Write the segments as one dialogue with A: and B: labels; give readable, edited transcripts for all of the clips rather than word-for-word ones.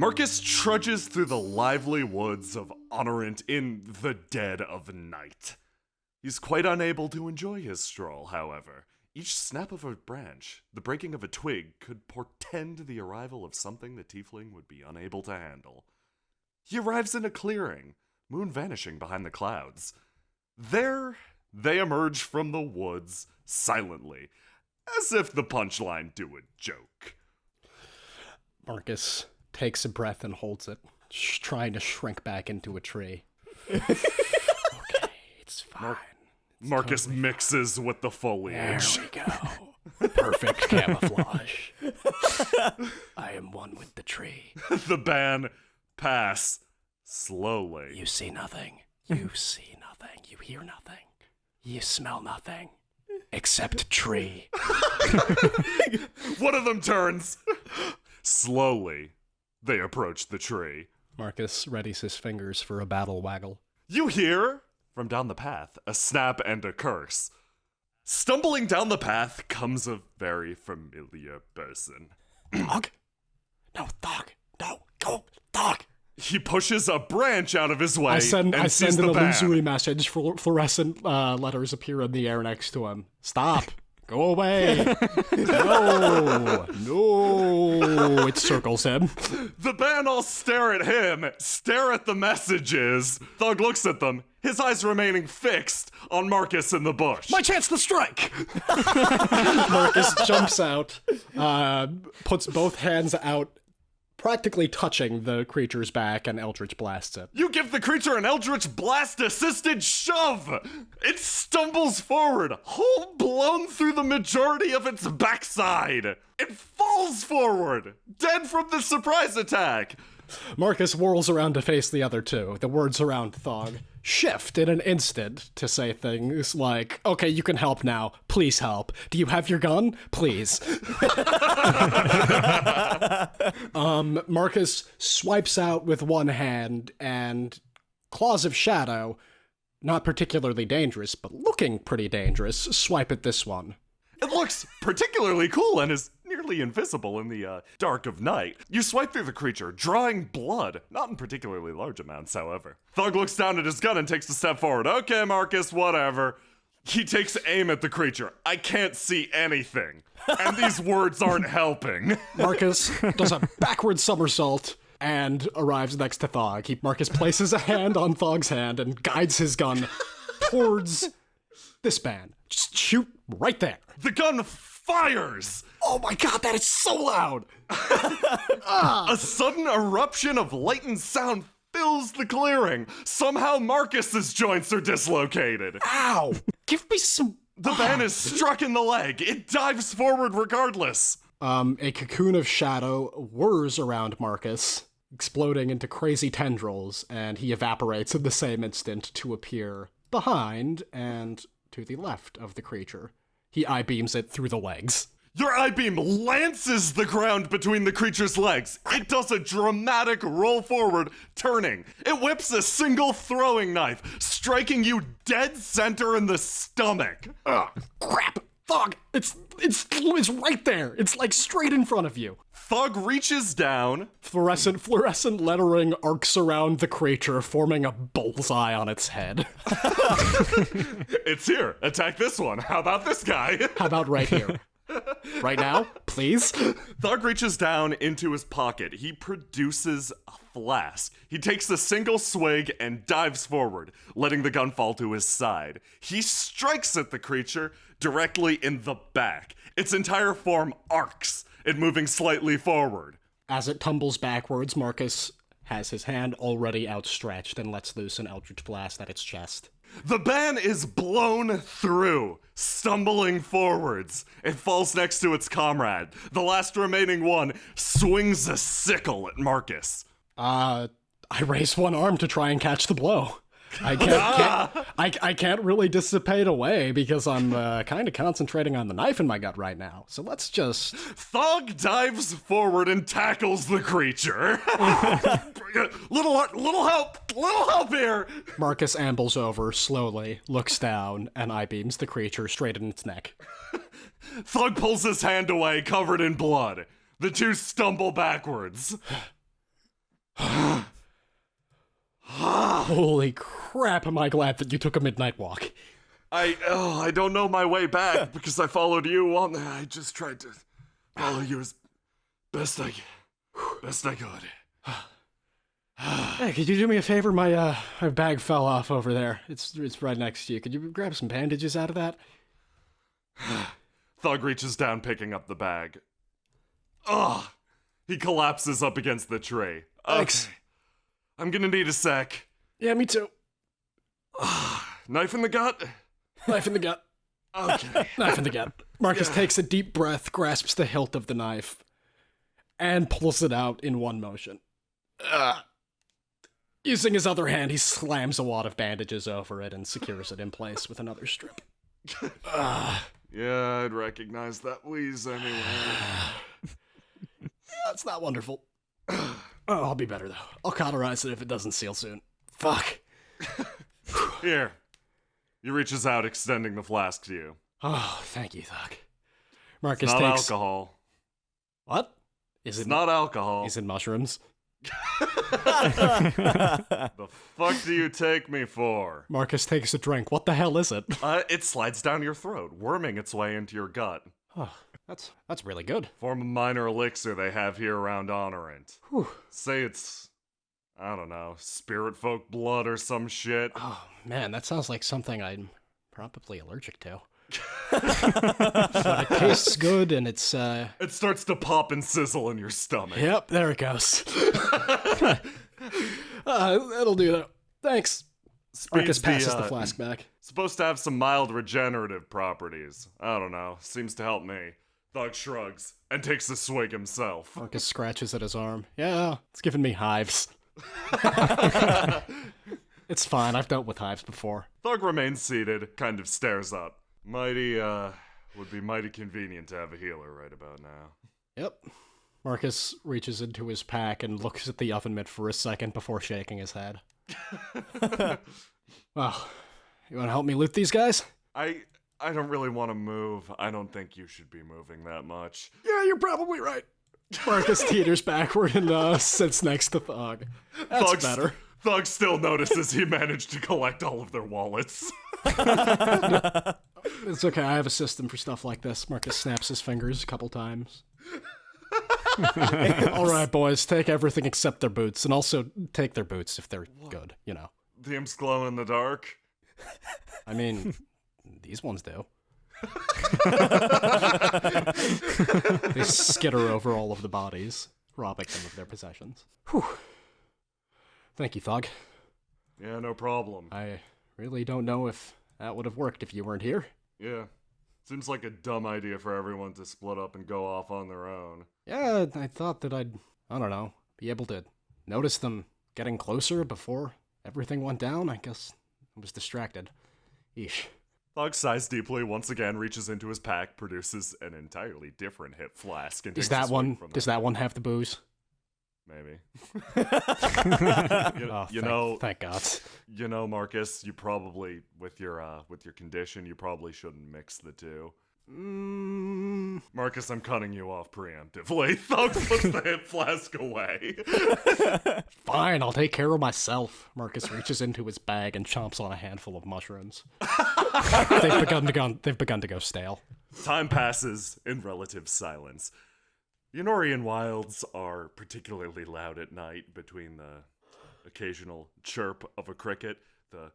A: Markus trudges through the lively woods of Honorant in the dead of night. He's quite unable to enjoy his stroll, however. Each snap of a branch, the breaking of a twig, could portend the arrival of something the tiefling would be unable to handle. He arrives in a clearing, moon vanishing behind the clouds. There, they emerge from the woods, silently, as if the punchline do a joke.
B: Markus takes a breath and holds it, trying to shrink back into a tree. Okay, it's fine.
A: Markus totally mixes with the foliage.
B: There we go. Perfect camouflage. I am one with the tree.
A: The ban pass slowly.
B: You see nothing. You see nothing. You hear nothing. You smell nothing. Except tree.
A: One of them turns. Slowly, they approach the tree.
B: Markus readies his fingers for a battle waggle.
A: You hear, from down the path, a snap and a curse. Stumbling down the path comes a very familiar person.
B: Dog? No, dog. No, go, dog.
A: He pushes a branch out of his way
B: I send
A: and
B: an
A: sees the ban.
B: illusory message. Fluorescent letters appear in the air next to him. Stop. Go away. No. It circles him.
A: The ban all stare at him, stare at the messages. Thug looks at them, his eyes remaining fixed on Markus in the bush.
B: My chance to strike! Markus jumps out, puts both hands out, practically touching the creature's back, and Eldritch blasts it.
A: You give the creature an Eldritch Blast-assisted shove! It stumbles forward, hole blown through the majority of its backside. It falls forward, dead from the surprise attack.
B: Markus whirls around to face the other two. The words around Thog shift in an instant to say things like, okay, you can help now. Please help. Do you have your gun? Please. Markus swipes out with one hand, and Claws of Shadow, not particularly dangerous, but looking pretty dangerous, swipe at this one.
A: It looks particularly cool and is nearly invisible in the dark of night. You swipe through the creature, drawing blood, not in particularly large amounts, however. Thug looks down at his gun and takes a step forward. Okay, Markus, whatever. He takes aim at the creature. I can't see anything. And these words aren't helping.
B: Markus does a backward somersault and arrives next to Thog. Markus places a hand on Thog's hand and guides his gun towards this ban. Just shoot right there.
A: The gun fires!
B: Oh my god, that is so loud!
A: A sudden eruption of light and sound fills the clearing. Somehow Markus's joints are dislocated.
B: Ow! Give me some...
A: The ban is struck in the leg. It dives forward regardless.
B: A cocoon of shadow whirs around Markus, exploding into crazy tendrils, and he evaporates in the same instant to appear behind and to the left of the creature. He eye-beams it through the legs.
A: Your eye-beam lances the ground between the creature's legs. It does a dramatic roll forward, turning. It whips a single throwing knife, striking you dead center in the stomach.
B: Crap! Thug! It's right there! It's like straight in front of you.
A: Thug reaches down.
B: Fluorescent lettering arcs around the creature, forming a bullseye on its head.
A: It's here. Attack this one. How about this guy?
B: How about right here? Right now, please?
A: Thug reaches down into his pocket. He produces a flask. He takes a single swig and dives forward, letting the gun fall to his side. He strikes at the creature directly in the back. Its entire form arcs, it moving slightly forward.
B: As it tumbles backwards, Markus has his hand already outstretched and lets loose an Eldritch Blast at its chest.
A: The ban is blown through, stumbling forwards. It falls next to its comrade. The last remaining one swings a sickle at Markus.
B: I raise one arm to try and catch the blow. I can't really dissipate away because I'm kind of concentrating on the knife in my gut right now. So let's just...
A: Thug dives forward and tackles the creature. little help here.
B: Markus ambles over slowly, looks down, and eye-beams the creature straight in its neck.
A: Thug pulls his hand away, covered in blood. The two stumble backwards.
B: Holy crap, am I glad that you took a midnight walk.
A: I don't know my way back because I followed you on there. I just tried to follow you as best I could.
B: Hey, could you do me a favor? My bag fell off over there. It's right next to you. Could you grab some bandages out of that?
A: Thug reaches down, picking up the bag. Ugh! He collapses up against the tree.
B: Thanks.
A: Okay. I'm gonna need a sec.
B: Yeah, me too.
A: Knife in the gut?
B: Knife in the gut.
A: Okay.
B: Knife in the gut. Markus takes a deep breath, grasps the hilt of the knife, and pulls it out in one motion. Using his other hand, he slams a wad of bandages over it and secures it in place with another strip.
A: Yeah, I'd recognize that wheeze anyway.
B: That's not wonderful. I'll be better, though. I'll cauterize it if it doesn't seal soon. Fuck.
A: Here. He reaches out, extending the flask to you.
B: Oh, thank you, Thug. Markus
A: It's not
B: takes...
A: alcohol.
B: What? Is
A: It's
B: it
A: not alcohol.
B: Is it mushrooms?
A: The fuck do you take me for?
B: Markus takes a drink. What the hell is it?
A: It slides down your throat, worming its way into your gut.
B: Oh, that's really good.
A: Form a minor elixir they have here around Honorant.
B: Whew.
A: Say it's, I don't know, spirit folk blood or some shit.
B: Oh, man, that sounds like something I'm probably allergic to. But it tastes good, and it's,
A: It starts to pop and sizzle in your stomach.
B: Yep, there it goes. That'll do, though. Thanks. Markus passes the flask back.
A: Supposed to have some mild regenerative properties. I don't know. Seems to help me. Thug shrugs and takes a swig himself.
B: Markus scratches at his arm. Yeah, it's giving me hives. It's fine, I've dealt with hives before.
A: Thug remains seated, kind of stares up. Would be mighty convenient to have a healer right about now.
B: Yep. Markus reaches into his pack and looks at the oven mitt for a second before shaking his head. Well, you want to help me loot these guys?
A: I don't really want to move. I don't think you should be moving that much.
B: Yeah, you're probably right. Markus teeters backward and sits next to Thug. That's better.
A: Thug still notices he managed to collect all of their wallets.
B: It's okay, I have a system for stuff like this. Markus snaps his fingers a couple times. Alright, boys, take everything except their boots, and also take their boots if they're good, you know.
A: The imps glow in the dark.
B: I mean, these ones do. They skitter over all of the bodies, robbing them of their possessions. Whew. Thank you, Thug.
A: Yeah, no problem.
B: I really don't know if that would have worked if you weren't here.
A: Yeah. Seems like a dumb idea for everyone to split up and go off on their own.
B: Yeah, I thought that I don't know, be able to notice them getting closer before everything went down. I guess I was distracted. Eesh.
A: Thug sighs deeply, once again reaches into his pack, produces an entirely different hip flask, and
B: Does
A: takes a
B: that
A: swig
B: one
A: from
B: does
A: it.
B: that one have the booze?
A: Maybe.
B: Thank God.
A: You know, Markus, you probably, with your condition, you probably shouldn't mix the two. Markus, I'm cutting you off preemptively. Thug puts the hip flask away.
B: Fine, I'll take care of myself. Markus reaches into his bag and chomps on a handful of mushrooms. They've begun to go stale.
A: Time passes in relative silence. Yonorian wilds are particularly loud at night, between the occasional chirp of a cricket, the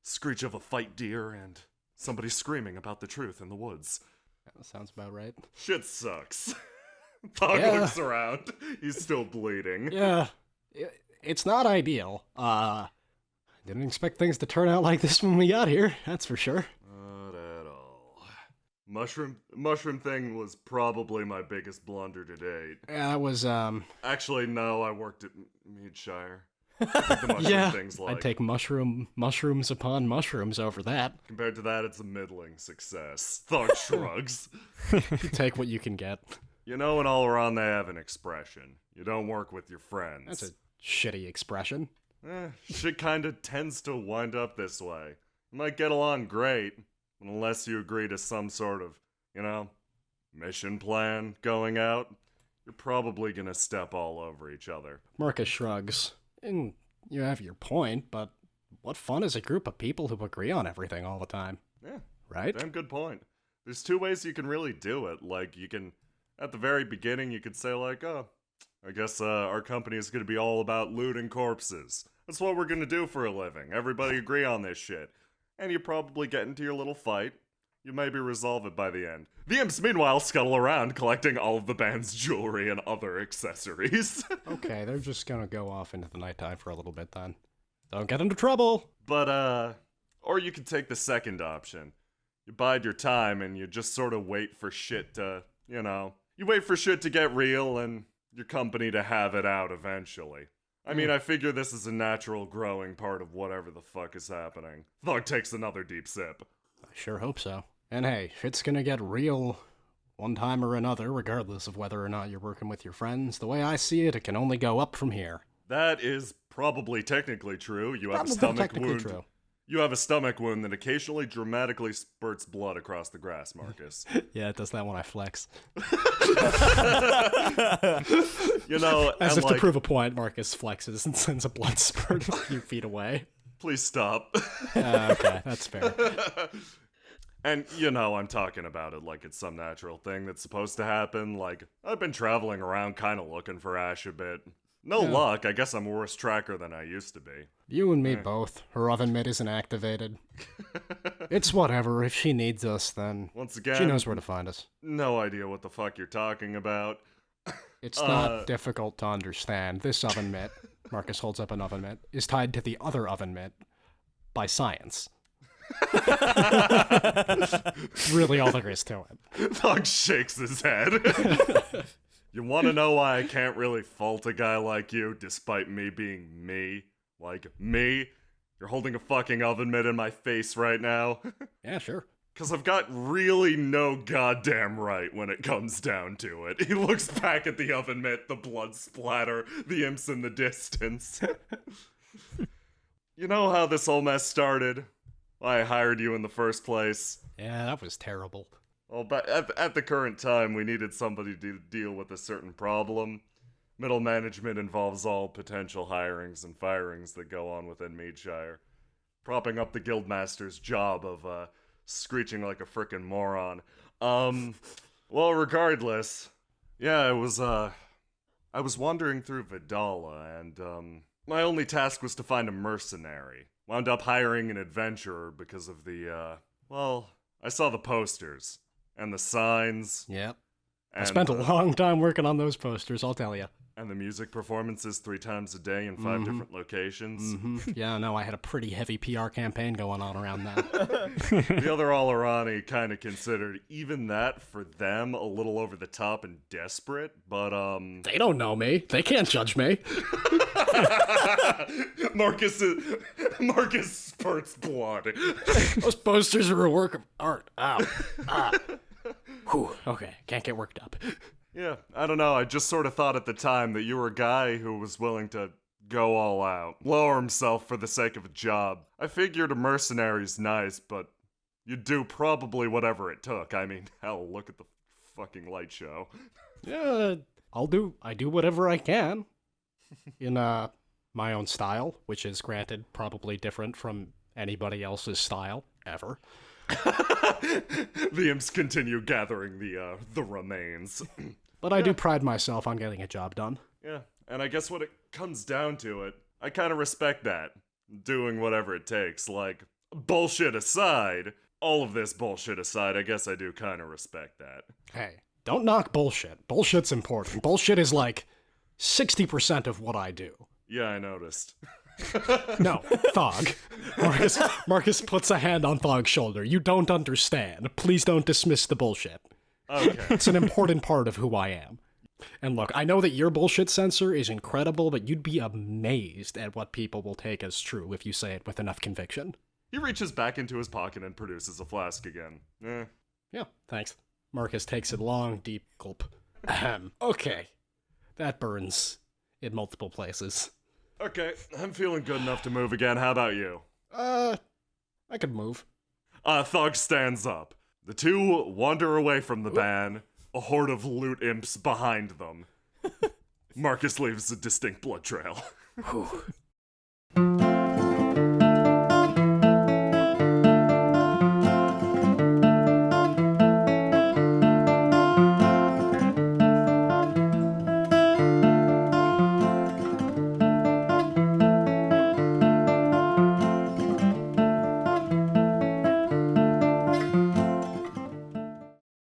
A: screech of a fight deer, and somebody screaming about the truth in the woods.
B: That sounds about right.
A: Shit sucks. Thug looks around. He's still bleeding.
B: Yeah, it's not ideal. Didn't expect things to turn out like this when we got here, that's for sure.
A: Not at all. Mushroom thing was probably my biggest blunder to date.
B: Yeah, that was,
A: Actually, no, I worked at Meadshire. The mushroom thing's like.
B: I'd take mushrooms upon mushrooms over that.
A: Compared to that, it's a middling success. Thug shrugs.
B: You take what you can get.
A: You know, in all around they have an expression. You don't work with your friends.
B: That's a shitty expression.
A: Shit kinda tends to wind up this way. You might get along great, unless you agree to some sort of, mission plan going out. you're probably gonna step all over each other.
B: Marcus shrugs. And you have your point, but what fun is a group of people who agree on everything all the time?
A: Yeah,
B: Right?
A: damn good point. There's two ways you can really do it. Like, you can, at the very beginning, you could say, like, oh, I guess our company is gonna be all about looting corpses. That's what we're gonna do for a living. Everybody agree on this shit. And you probably get into your little fight. You maybe resolve it by the end. The imps, meanwhile, scuttle around, collecting all of the band's jewelry and other accessories.
B: Okay, they're just gonna go off into the nighttime for a little bit then. Don't get into trouble!
A: But, or you could take the second option. You bide your time and you just sort of wait for shit to, you wait for shit to get real and your company to have it out eventually. I mean, I figure this is a natural growing part of whatever the fuck is happening. Thug takes another deep sip.
B: I sure hope so. And hey, shit's gonna get real one time or another, regardless of whether or not you're working with your friends. The way I see it, it can only go up from here.
A: That is probably technically true. You have a
B: Probably
A: stomach
B: technically
A: wound.
B: true.
A: You have a stomach wound that occasionally dramatically spurts blood across the grass, Marcus.
B: Yeah, it does that when I flex.
A: and
B: As if to
A: like,
B: prove a point, Marcus flexes and sends a blood spurt a few feet away.
A: please stop.
B: Okay, that's fair.
A: And, I'm talking about it like it's some natural thing that's supposed to happen. Like, I've been traveling around kind of looking for Ash a bit. No luck. I guess I'm a worse tracker than I used to be.
B: You and me both. Her oven mitt isn't activated. It's whatever. If she needs us, then
A: Once again,
B: she knows where to find us.
A: no idea what the fuck you're talking about.
B: It's not difficult to understand. This oven mitt, Marcus holds up an oven mitt, is tied to the other oven mitt by science. Really all there is to it.
A: Thug shakes his head. You want to know why I can't really fault a guy like you, despite me being me? Like, me? You're holding a fucking oven mitt in my face right now?
B: Yeah, sure.
A: Because I've got really no goddamn right when it comes down to it. He looks back at the oven mitt, the blood splatter, the imps in the distance. You know how this whole mess started? Why I hired you in the first place?
B: Yeah, that was terrible.
A: Well, but at the current time, we needed somebody to deal with a certain problem. Middle management involves all potential hirings and firings that go on within Meadshire. Propping up the guildmaster's job of, screeching like a frickin' moron. Well, regardless, yeah, I was wandering through Vidala, and, my only task was to find a mercenary. Wound up hiring an adventurer because of the, I saw the posters. And the signs.
B: Yep.
A: And,
B: I spent a long time working on those posters, I'll tell you.
A: And the music performances 3 times a day in 5 different locations.
B: Yeah, no, I had a pretty heavy PR campaign going on around that.
A: The other All-Irani kind of considered even that for them a little over the top and desperate, but
B: They don't know me. They can't judge me.
A: Marcus spurts blood.
B: Those posters are a work of art. Ow. Whew, okay, can't get worked up.
A: Yeah, I don't know. I just sort of thought at the time that you were a guy who was willing to go all out, lower himself for the sake of a job. I figured a mercenary's nice, but you'd do probably whatever it took. I mean, hell, look at the fucking light show.
B: Yeah, I do whatever I can. In, my own style, which is granted probably different from anybody else's style, ever.
A: The imps continue gathering the remains.
B: But I do pride myself on getting a job done.
A: Yeah, and I guess when it comes down to it, I kind of respect that. Doing whatever it takes. Like, bullshit aside, all of this bullshit aside, I guess I do kind of respect that.
B: Hey, don't knock bullshit. Bullshit's important. Bullshit is like 60% of what I do.
A: Yeah, I noticed.
B: No, Thog. Marcus puts a hand on Thog's shoulder. You don't understand. Please don't dismiss the bullshit.
A: Okay.
B: It's an important part of who I am. And look, I know that your bullshit sensor is incredible, but you'd be amazed at what people will take as true if you say it with enough conviction.
A: He reaches back into his pocket and produces a flask again.
B: Yeah, thanks. Marcus takes a long, deep gulp. Okay. That burns in multiple places.
A: Okay, I'm feeling good enough to move again. How about you?
B: I could move.
A: Thug stands up. The two wander away from the van, a horde of loot imps behind them. Markus leaves a distinct blood trail.